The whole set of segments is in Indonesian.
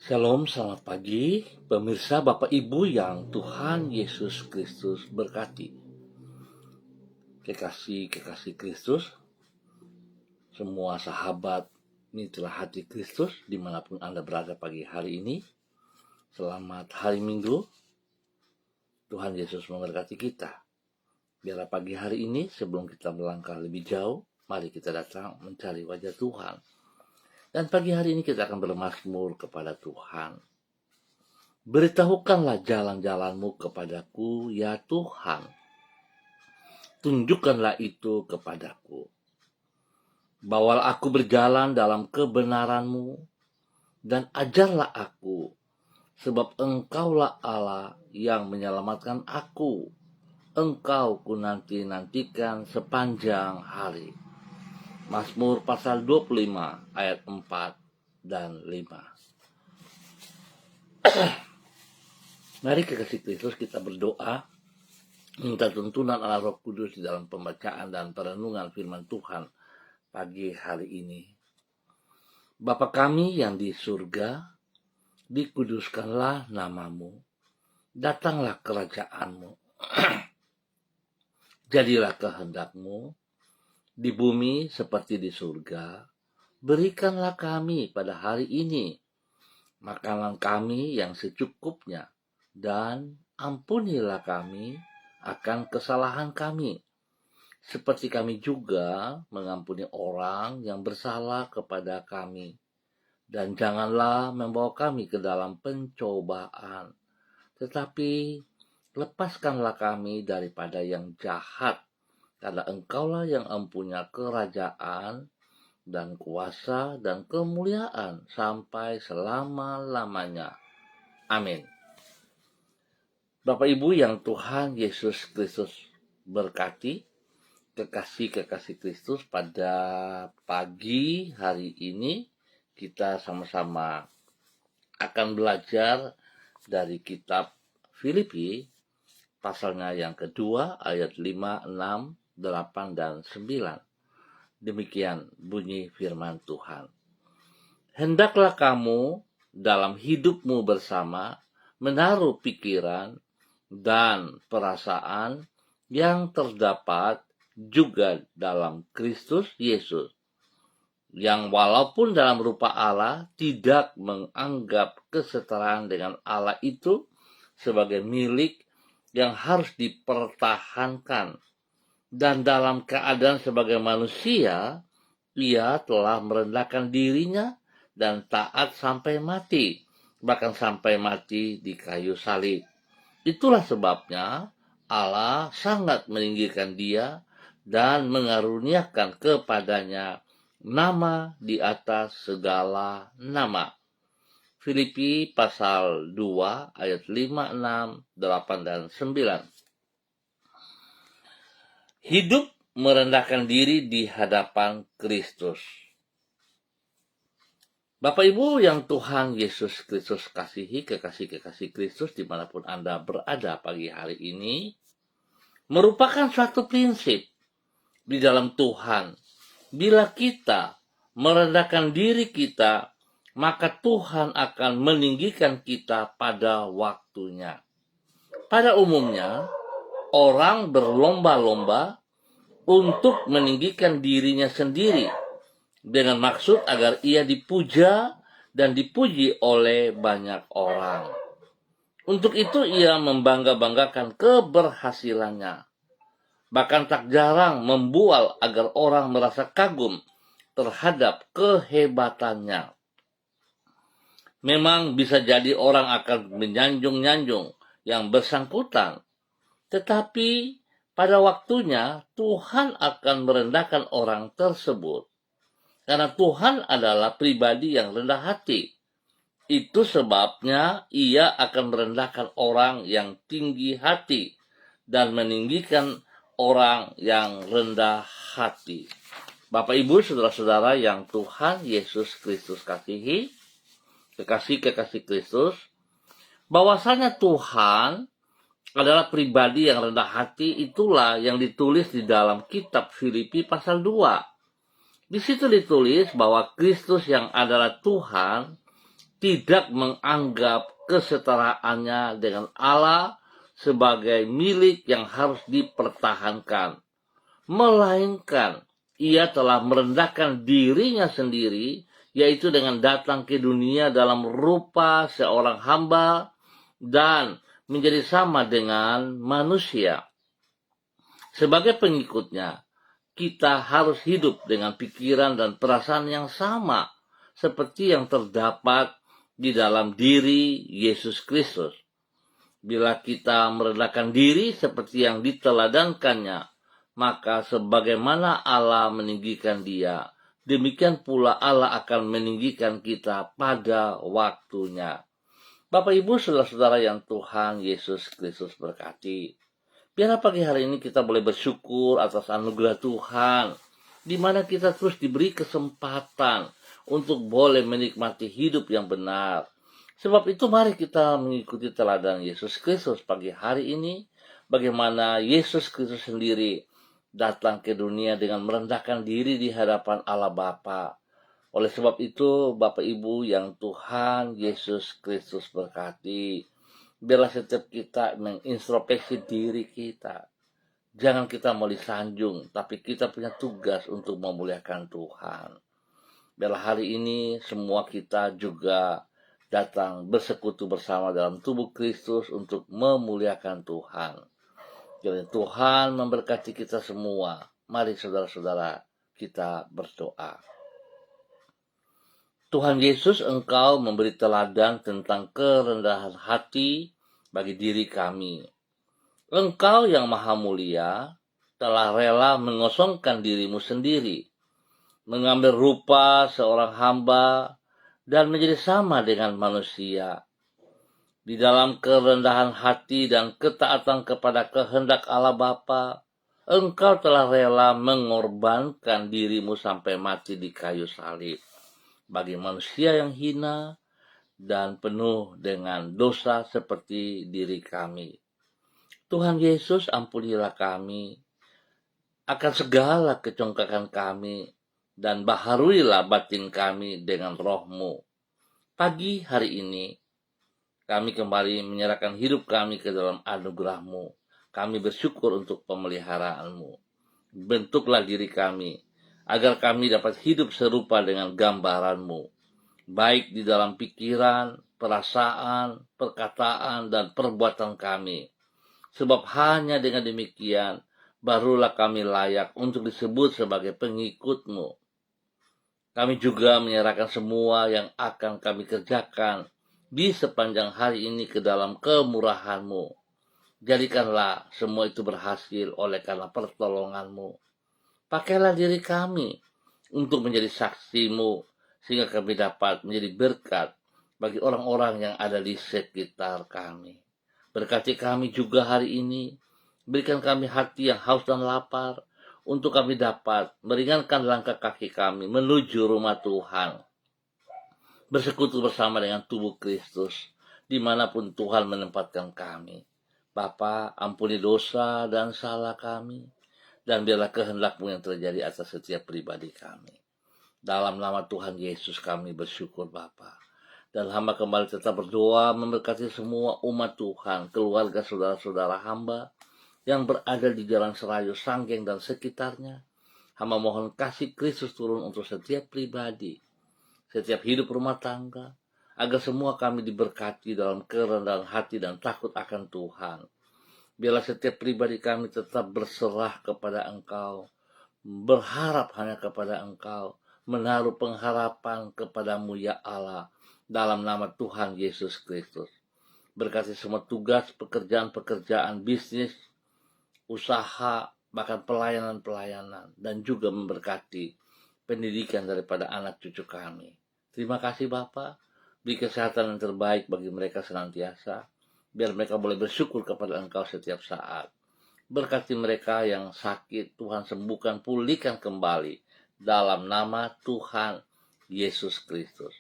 Shalom, selamat pagi, pemirsa Bapak Ibu yang Tuhan Yesus Kristus berkati. Kekasih Kristus, semua sahabat mitra hati Kristus dimanapun Anda berada pagi hari ini. Selamat hari Minggu, Tuhan Yesus memberkati kita. Biarlah pagi hari ini sebelum kita melangkah lebih jauh, mari kita datang mencari wajah Tuhan. Dan pagi hari ini kita akan bermazmur kepada Tuhan. Beritahukanlah jalan-jalanmu kepadaku, ya Tuhan. Tunjukkanlah itu kepadaku. Bawalah aku berjalan dalam kebenaranmu, dan ajarlah aku, sebab Engkaulah Allah yang menyelamatkan aku. Engkau ku nantikan sepanjang hari. Mazmur pasal 25 ayat 4 dan 5. Mari kekasih Kristus kita berdoa, minta tuntunan Allah Roh Kudus di dalam pembacaan dan perenungan firman Tuhan pagi hari ini. Bapa kami yang di surga, dikuduskanlah namamu, datanglah kerajaanmu, jadilah kehendakmu, di bumi seperti di surga. Berikanlah kami pada hari ini makanan kami yang secukupnya, dan ampunilah kami akan kesalahan kami, seperti kami juga mengampuni orang yang bersalah kepada kami. Dan janganlah membawa kami ke dalam pencobaan, tetapi lepaskanlah kami daripada yang jahat, karena Engkaulah yang mempunyai kerajaan dan kuasa dan kemuliaan sampai selama-lamanya. Amin. Bapak Ibu yang Tuhan Yesus Kristus berkati, kekasih Kristus, pada pagi hari ini kita sama-sama akan belajar dari kitab Filipi, pasalnya yang kedua, ayat 5, 6, 8, dan 9. Demikian bunyi firman Tuhan. Hendaklah kamu dalam hidupmu bersama menaruh pikiran dan perasaan yang terdapat juga dalam Kristus Yesus, yang walaupun dalam rupa Allah tidak menganggap kesetaraan dengan Allah itu sebagai milik yang harus dipertahankan, dan dalam keadaan sebagai manusia, ia telah merendahkan dirinya dan taat sampai mati, bahkan sampai mati di kayu salib. Itulah sebabnya Allah sangat meninggikan dia dan mengaruniakan kepadanya nama di atas segala nama. Filipi pasal 2 ayat 5, 6, 8, dan 9. Hidup merendahkan diri di hadapan Kristus. Bapak Ibu yang Tuhan Yesus Kristus kasihi, kekasih Kristus dimanapun Anda berada pagi hari ini, merupakan suatu prinsip di dalam Tuhan. Bila kita merendahkan diri kita, maka Tuhan akan meninggikan kita pada waktunya. Pada umumnya, orang berlomba-lomba untuk meninggikan dirinya sendiri dengan maksud agar ia dipuja dan dipuji oleh banyak orang. Untuk itu ia membangga-banggakan keberhasilannya. Bahkan tak jarang membual agar orang merasa kagum terhadap kehebatannya. Memang bisa jadi orang akan menyanjung-nyanjung yang bersangkutan, tetapi pada waktunya Tuhan akan merendahkan orang tersebut. Karena Tuhan adalah pribadi yang rendah hati. Itu sebabnya ia akan merendahkan orang yang tinggi hati dan meninggikan orang yang rendah hati. Bapak Ibu, saudara-saudara yang Tuhan Yesus Kristus kasihi, kekasih Kristus, bahwasanya Tuhan adalah pribadi yang rendah hati, itulah yang ditulis di dalam kitab Filipi pasal 2. Di situ ditulis bahwa Kristus yang adalah Tuhan tidak menganggap kesetaraannya dengan Allah sebagai milik yang harus dipertahankan, melainkan ia telah merendahkan dirinya sendiri, yaitu dengan datang ke dunia dalam rupa seorang hamba dan menjadi sama dengan manusia. Sebagai pengikutnya, kita harus hidup dengan pikiran dan perasaan yang sama seperti yang terdapat di dalam diri Yesus Kristus. Bila kita merendahkan diri seperti yang diteladankannya, maka sebagaimana Allah meninggikan dia, demikian pula Allah akan meninggikan kita pada waktunya. Bapak Ibu saudara-saudara yang Tuhan Yesus Kristus berkati, biarlah pagi hari ini kita boleh bersyukur atas anugerah Tuhan, di mana kita terus diberi kesempatan untuk boleh menikmati hidup yang benar. Sebab itu mari kita mengikuti teladan Yesus Kristus pagi hari ini, bagaimana Yesus Kristus sendiri datang ke dunia dengan merendahkan diri di hadapan Allah Bapa. Oleh sebab itu, Bapak Ibu yang Tuhan Yesus Kristus berkati, biarlah setiap kita mengintrospeksi diri kita. Jangan kita mau disanjung, tapi kita punya tugas untuk memuliakan Tuhan. Biarlah hari ini semua kita juga datang bersekutu bersama dalam tubuh Kristus untuk memuliakan Tuhan. Jadi Tuhan memberkati kita semua. Mari saudara-saudara kita berdoa. Tuhan Yesus, Engkau memberi teladan tentang kerendahan hati bagi diri kami. Engkau yang maha mulia telah rela mengosongkan dirimu sendiri, mengambil rupa seorang hamba dan menjadi sama dengan manusia. Di dalam kerendahan hati dan ketaatan kepada kehendak Allah Bapa, Engkau telah rela mengorbankan dirimu sampai mati di kayu salib bagi manusia yang hina dan penuh dengan dosa seperti diri kami. Tuhan Yesus, ampunilah kami akan segala kecongkakan kami dan baharuilah batin kami dengan Roh-Mu. Pagi hari ini, kami kembali menyerahkan hidup kami ke dalam anugerah-Mu. Kami bersyukur untuk pemeliharaan-Mu. Bentuklah diri kami, agar kami dapat hidup serupa dengan gambaran-Mu, baik di dalam pikiran, perasaan, perkataan, dan perbuatan kami. Sebab hanya dengan demikian, barulah kami layak untuk disebut sebagai pengikut-Mu. Kami juga menyerahkan semua yang akan kami kerjakan di sepanjang hari ini ke dalam kemurahan-Mu. Jadikanlah semua itu berhasil oleh karena pertolongan-Mu. Pakailah diri kami untuk menjadi saksi-Mu, sehingga kami dapat menjadi berkat bagi orang-orang yang ada di sekitar kami. Berkati kami juga hari ini, berikan kami hati yang haus dan lapar, untuk kami dapat meringankan langkah kaki kami menuju rumah Tuhan, bersekutu bersama dengan tubuh Kristus, dimanapun Tuhan menempatkan kami. Bapa, ampuni dosa dan salah kami, dan biarlah kehendak-Mu yang terjadi atas setiap pribadi kami. Dalam nama Tuhan Yesus kami bersyukur Bapa. Dan hamba kembali tetap berdoa memberkati semua umat Tuhan, keluarga saudara-saudara hamba yang berada di Jalan Serayu, Sanggeng, dan sekitarnya. Hamba mohon kasih Kristus turun untuk setiap pribadi, setiap hidup rumah tangga, agar semua kami diberkati dalam kerendahan hati dan takut akan Tuhan. Biarlah setiap pribadi kami tetap berserah kepada Engkau, berharap hanya kepada Engkau, menaruh pengharapan kepadamu ya Allah, dalam nama Tuhan Yesus Kristus. Berkati semua tugas, pekerjaan-pekerjaan, bisnis, usaha, bahkan pelayanan-pelayanan, dan juga memberkati pendidikan daripada anak cucu kami. Terima kasih Bapa, beri kesehatan yang terbaik bagi mereka senantiasa, biar mereka boleh bersyukur kepada Engkau setiap saat. Berkati mereka yang sakit, Tuhan sembuhkan, pulihkan kembali, dalam nama Tuhan Yesus Kristus.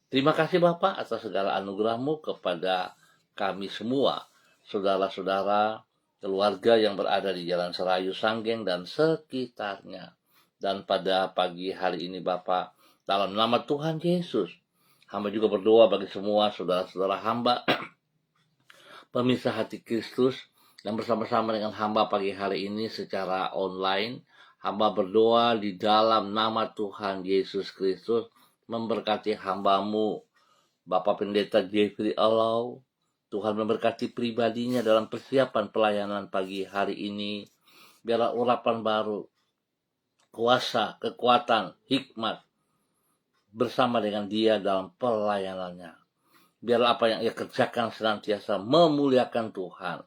Terima kasih Bapa atas segala anugerah-Mu kepada kami semua, saudara-saudara, keluarga yang berada di Jalan Serayu, Sanggeng, dan sekitarnya. Dan pada pagi hari ini Bapa, dalam nama Tuhan Yesus, Hamba juga berdoa bagi semua saudara-saudara hamba, pemirsa hati Kristus, yang bersama-sama dengan hamba pagi hari ini secara online. Hamba berdoa di dalam nama Tuhan Yesus Kristus, memberkati hambamu, Bapak Pendeta Jeffrey Allow. Tuhan memberkati pribadinya dalam persiapan pelayanan pagi hari ini. Biarlah urapan baru, kuasa, kekuatan, hikmat bersama dengan dia dalam pelayanannya. Biarlah apa yang ia kerjakan senantiasa memuliakan Tuhan.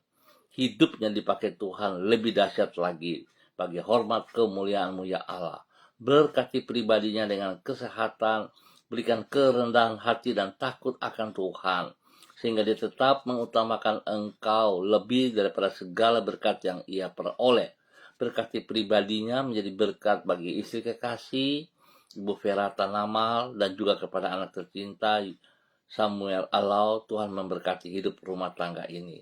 Hidupnya dipakai Tuhan lebih dahsyat lagi bagi hormat kemuliaan-Mu ya Allah. Berkati pribadinya dengan kesehatan, berikan kerendahan hati dan takut akan Tuhan, sehingga dia tetap mengutamakan Engkau lebih daripada segala berkat yang ia peroleh. Berkati pribadinya menjadi berkat bagi istri kekasih, Ibu Vera Tanamal, dan juga kepada anak tercinta Samuel Allow. Tuhan memberkati hidup rumah tangga ini.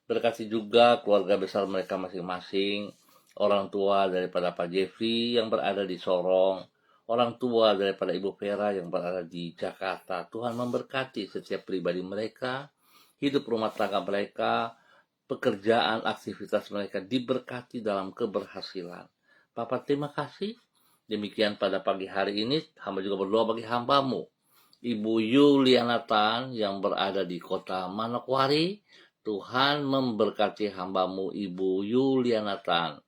Berkati juga keluarga besar mereka masing-masing, orang tua daripada Pak Jeffrey yang berada di Sorong, orang tua daripada Ibu Vera yang berada di Jakarta. Tuhan memberkati setiap pribadi mereka, hidup rumah tangga mereka, pekerjaan, aktivitas mereka diberkati dalam keberhasilan. Bapak terima kasih. Demikian pada pagi hari ini, hamba juga berdoa bagi hambamu, Ibu Yuliana Tan yang berada di kota Manokwari. Tuhan memberkati hambamu, Ibu Yuliana Tan.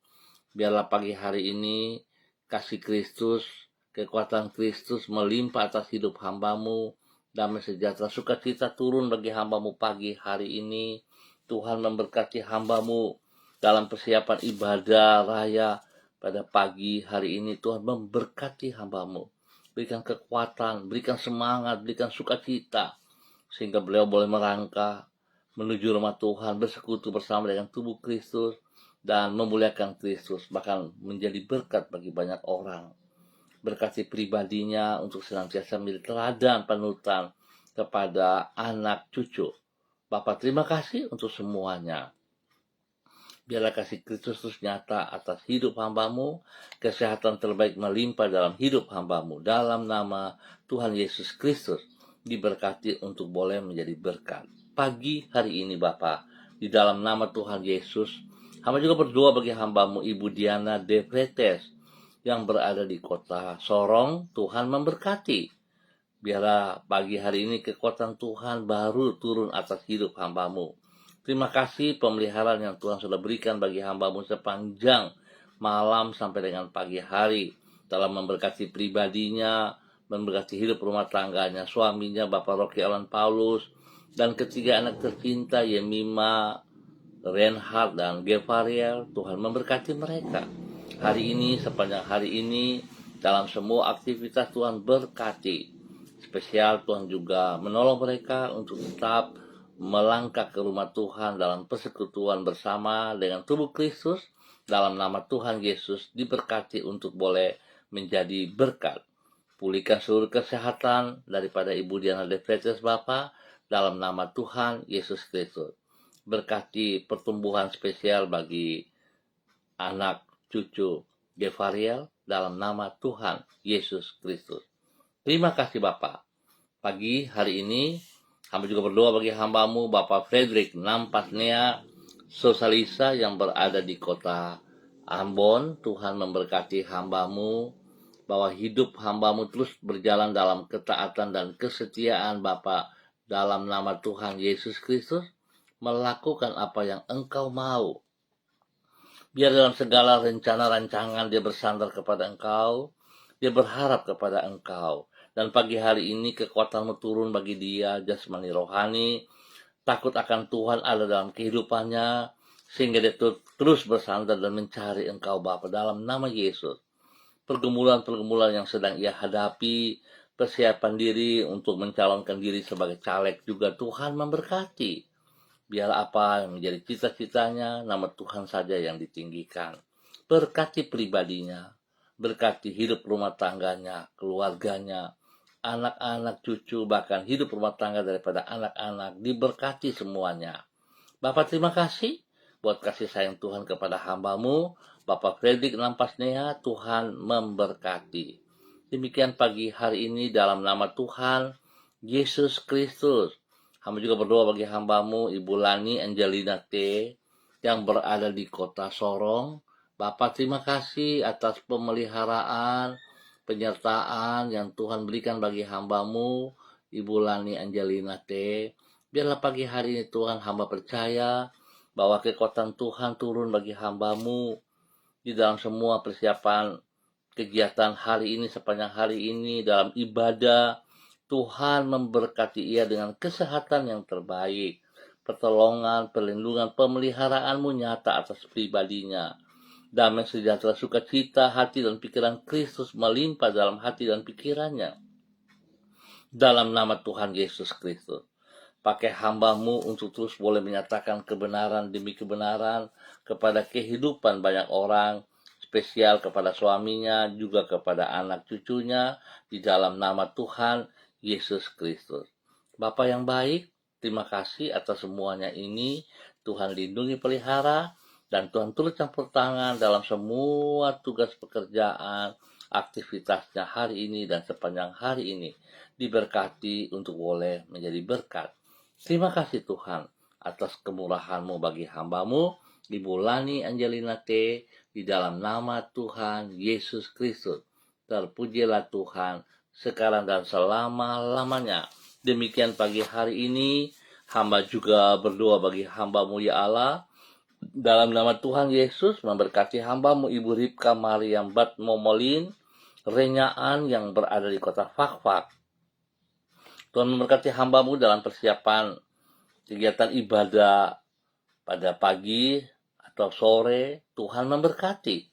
Biarlah pagi hari ini kasih Kristus, kekuatan Kristus melimpah atas hidup hambamu. Damai sejahtera, sukacita turun bagi hambamu pagi hari ini. Tuhan memberkati hambamu dalam persiapan ibadah raya pada pagi hari ini. Tuhan memberkati hambamu, berikan kekuatan, berikan semangat, berikan sukacita, sehingga beliau boleh merangkak menuju rumah Tuhan, bersekutu bersama dengan tubuh Kristus, dan memuliakan Kristus, bahkan menjadi berkat bagi banyak orang. Berkati pribadinya untuk senantiasa menjadi teladan panutan kepada anak cucu. Bapak terima kasih untuk semuanya. Biarlah kasih Kristus terus nyata atas hidup hambamu, kesehatan terbaik melimpah dalam hidup hambamu. Dalam nama Tuhan Yesus Kristus, diberkati untuk boleh menjadi berkat. Pagi hari ini Bapa, di dalam nama Tuhan Yesus, hamba juga berdoa bagi hambamu Ibu Diana De Vretes yang berada di kota Sorong. Tuhan memberkati. Biarlah pagi hari ini kekuatan Tuhan baru turun atas hidup hambamu. Terima kasih pemeliharaan yang Tuhan sudah berikan bagi hambamu sepanjang malam sampai dengan pagi hari, dalam memberkati pribadinya, memberkati hidup rumah tangganya, suaminya Bapak Rocky Alan Paulus, dan ketiga anak tercinta Yemima, Reinhard, dan Gevariel. Tuhan memberkati mereka hari ini, sepanjang hari ini, dalam semua aktivitas Tuhan berkati. Spesial Tuhan juga menolong mereka untuk tetap melangkah ke rumah Tuhan dalam persekutuan bersama dengan tubuh Kristus. Dalam nama Tuhan Yesus diberkati untuk boleh menjadi berkat. Pulihkan seluruh kesehatan daripada Ibu Diana De Vretes Bapa, dalam nama Tuhan Yesus Kristus. Berkati pertumbuhan spesial bagi anak cucu Gevariel dalam nama Tuhan Yesus Kristus. Terima kasih Bapak. Pagi hari ini hamba juga berdoa bagi hambamu Bapak Frederick Nampasnea Sosalisa yang berada di kota Ambon. Tuhan memberkati hambamu, bahwa hidup hambamu terus berjalan dalam ketaatan dan kesetiaan Bapak, dalam nama Tuhan Yesus Kristus, melakukan apa yang Engkau mau. Biar dalam segala rencana rancangan dia bersandar kepada Engkau, dia berharap kepada Engkau. Dan pagi hari ini kekuatan-Mu turun bagi dia, jasmani rohani, takut akan Tuhan ada dalam kehidupannya, sehingga dia terus bersandar dan mencari Engkau Bapa, dalam nama Yesus. Pergumulan-pergumulan yang sedang ia hadapi, persiapan diri untuk mencalonkan diri sebagai caleg juga, Tuhan memberkati. Biar apa yang menjadi cita-citanya, nama Tuhan saja yang ditinggikan. Berkati pribadinya, berkati hidup rumah tangganya, keluarganya, anak-anak cucu, bahkan hidup rumah tangga daripada anak-anak, diberkati semuanya. Bapak terima kasih buat kasih sayang Tuhan kepada hambamu, Bapak Frederick Nampasnea. Tuhan memberkati. Demikian pagi hari ini dalam nama Tuhan Yesus Kristus. Hamba juga berdoa bagi hambamu Ibu Lani Angelina T. yang berada di kota Sorong. Bapak, terima kasih atas pemeliharaan, penyertaan yang Tuhan berikan bagi hambamu Ibu Lani Angelina T. Biarlah pagi hari ini Tuhan, hamba percaya bahwa kekuatan Tuhan turun bagi hambamu di dalam semua persiapan kegiatan hari ini, sepanjang hari ini dalam ibadah. Tuhan memberkati ia dengan kesehatan yang terbaik, pertolongan, perlindungan, pemeliharaanmu nyata atas pribadinya. Damai sejahtera, sukacita, hati dan pikiran Kristus melimpah dalam hati dan pikirannya. Dalam nama Tuhan Yesus Kristus. Pakai hambamu untuk terus boleh menyatakan kebenaran demi kebenaran kepada kehidupan banyak orang, spesial kepada suaminya, juga kepada anak cucunya, di dalam nama Tuhan Yesus Kristus. Bapa yang baik, terima kasih atas semuanya ini. Tuhan lindungi, pelihara, dan Tuhan turut campur tangan dalam semua tugas pekerjaan, aktivitasnya hari ini dan sepanjang hari ini. Diberkati untuk boleh menjadi berkat. Terima kasih Tuhan atas kemurahan-Mu bagi hamba-Mu, Ibu Lani Angelina T. Di dalam nama Tuhan Yesus Kristus. Terpujilah Tuhan sekarang dan selama-lamanya. Demikian pagi hari ini, hamba juga berdoa bagi hamba-Mu ya Allah. Dalam nama Tuhan Yesus, memberkati hamba-Mu Ibu Ripka Mariam Bat Momolin, Renyaan yang berada di kota Fakfak. Tuhan memberkati hamba-Mu dalam persiapan kegiatan ibadah pada pagi atau sore. Tuhan memberkati.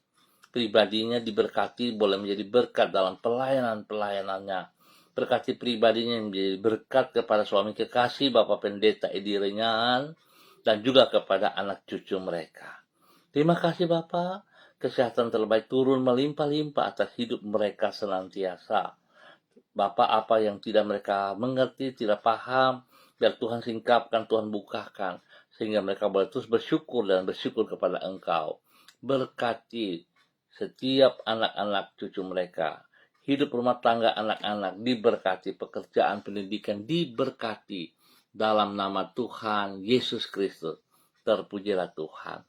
Pribadinya diberkati, boleh menjadi berkat dalam pelayanan-pelayanannya. Berkati pribadinya menjadi berkat kepada suami kekasih Bapak Pendeta Edi Renyaan dan juga kepada anak cucu mereka. Terima kasih Bapak, kesehatan terbaik turun melimpah-limpah atas hidup mereka senantiasa. Bapak, apa yang tidak mereka mengerti, tidak paham, biar Tuhan singkapkan, Tuhan bukakan, sehingga mereka boleh terus bersyukur dan bersyukur kepada Engkau. Berkati setiap anak-anak cucu mereka, hidup rumah tangga anak-anak diberkati, pekerjaan pendidikan diberkati, dalam nama Tuhan Yesus Kristus. Terpujilah Tuhan.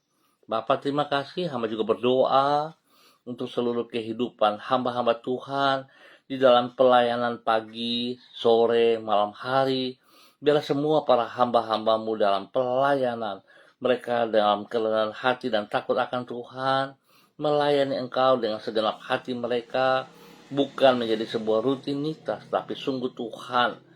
Bapak, terima kasih. Hamba juga berdoa untuk seluruh kehidupan hamba-hamba Tuhan di dalam pelayanan pagi, sore, malam hari. Biarlah semua para hamba-hamba-Mu dalam pelayanan, mereka dalam kerendahan hati dan takut akan Tuhan, melayani Engkau dengan segenap hati mereka, bukan menjadi sebuah rutinitas, tapi sungguh Tuhan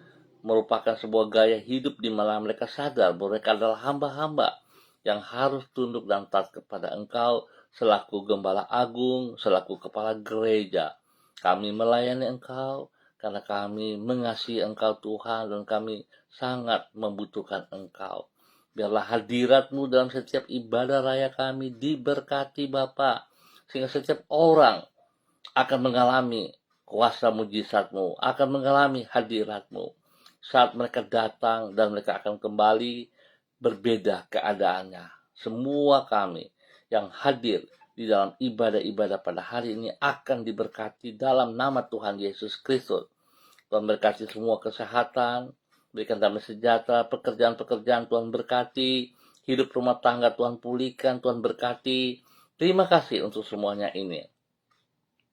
merupakan sebuah gaya hidup di mana mereka sadar bahwa mereka adalah hamba-hamba yang harus tunduk dan taat kepada Engkau selaku Gembala Agung, selaku Kepala Gereja. Kami melayani Engkau karena kami mengasihi Engkau Tuhan dan kami sangat membutuhkan Engkau. Biarlah hadirat-Mu dalam setiap ibadah raya kami diberkati Bapa, sehingga setiap orang akan mengalami kuasa mujizat-Mu, akan mengalami hadirat-Mu. Saat mereka datang dan mereka akan kembali, berbeda keadaannya. Semua kami yang hadir di dalam ibadah-ibadah pada hari ini akan diberkati dalam nama Tuhan Yesus Kristus. Tuhan berkati semua kesehatan, berikan damai sejahtera, pekerjaan-pekerjaan Tuhan berkati, hidup rumah tangga Tuhan pulihkan, Tuhan berkati. Terima kasih untuk semuanya ini.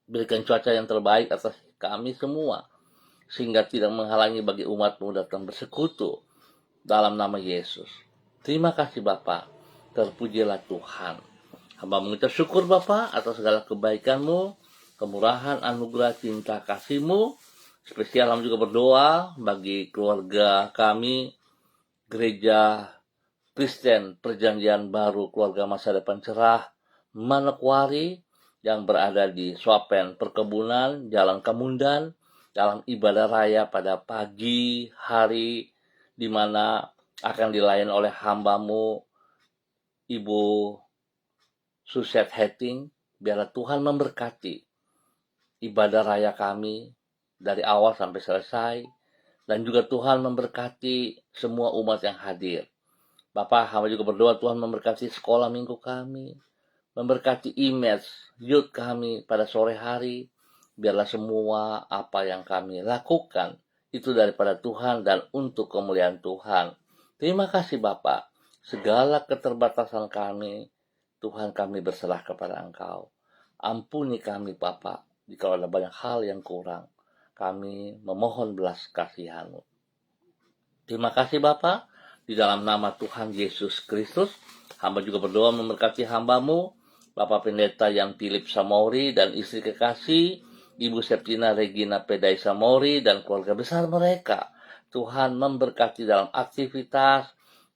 Berikan cuaca yang terbaik atas kami semua, sehingga tidak menghalangi bagi umat-Mu datang bersekutu dalam nama Yesus. Terima kasih Bapa, terpujilah Tuhan. Hamba mengucap syukur Bapa atas segala kebaikan-Mu, kemurahan, anugerah, cinta, kasih-Mu. Spesial hamba juga berdoa bagi keluarga kami, Gereja Kristen Perjanjian Baru Keluarga Masa Depan Cerah, Manokwari, yang berada di Swapen Perkebunan, Jalan Kamundan, dalam ibadah raya pada pagi hari, di mana akan dilayani oleh hamba-Mu Ibu Suset Heting. Biarlah Tuhan memberkati ibadah raya kami dari awal sampai selesai, dan juga Tuhan memberkati semua umat yang hadir. Bapak, hamba juga berdoa Tuhan memberkati sekolah minggu kami, memberkati image youth kami pada sore hari. Biarlah semua apa yang kami lakukan itu daripada Tuhan dan untuk kemuliaan Tuhan. Terima kasih Bapa. Segala keterbatasan kami, Tuhan, kami berserah kepada Engkau. Ampuni kami Bapa, jika ada banyak hal yang kurang. Kami memohon belas kasihan-Mu. Terima kasih Bapa. Di dalam nama Tuhan Yesus Kristus, hamba juga berdoa memberkati hamba-Mu, Bapak Pendeta yang Philip Samori dan istri kekasih, Ibu Septina Regina Pedai Samori dan keluarga besar mereka. Tuhan memberkati dalam aktivitas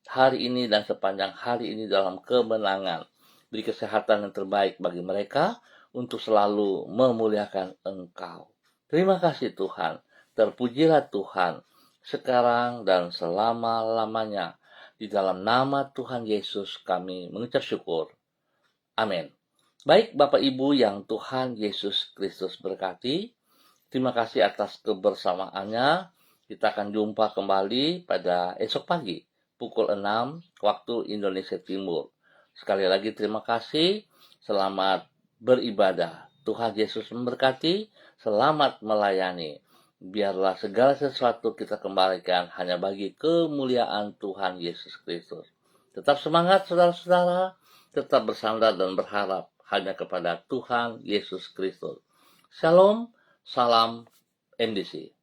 hari ini dan sepanjang hari ini dalam kemenangan. Beri kesehatan yang terbaik bagi mereka untuk selalu memuliakan Engkau. Terima kasih Tuhan. Terpujilah Tuhan sekarang dan selama-lamanya. Di dalam nama Tuhan Yesus kami mengucap syukur. Amin. Baik Bapak Ibu yang Tuhan Yesus Kristus berkati, terima kasih atas kebersamaannya. Kita akan jumpa kembali pada esok pagi, pukul 6 waktu Indonesia Timur. Sekali lagi terima kasih, selamat beribadah. Tuhan Yesus memberkati, selamat melayani. Biarlah segala sesuatu kita kembalikan hanya bagi kemuliaan Tuhan Yesus Kristus. Tetap semangat saudara-saudara, tetap bersandar dan berharap hanya kepada Tuhan Yesus Kristus. Shalom, salam MDC.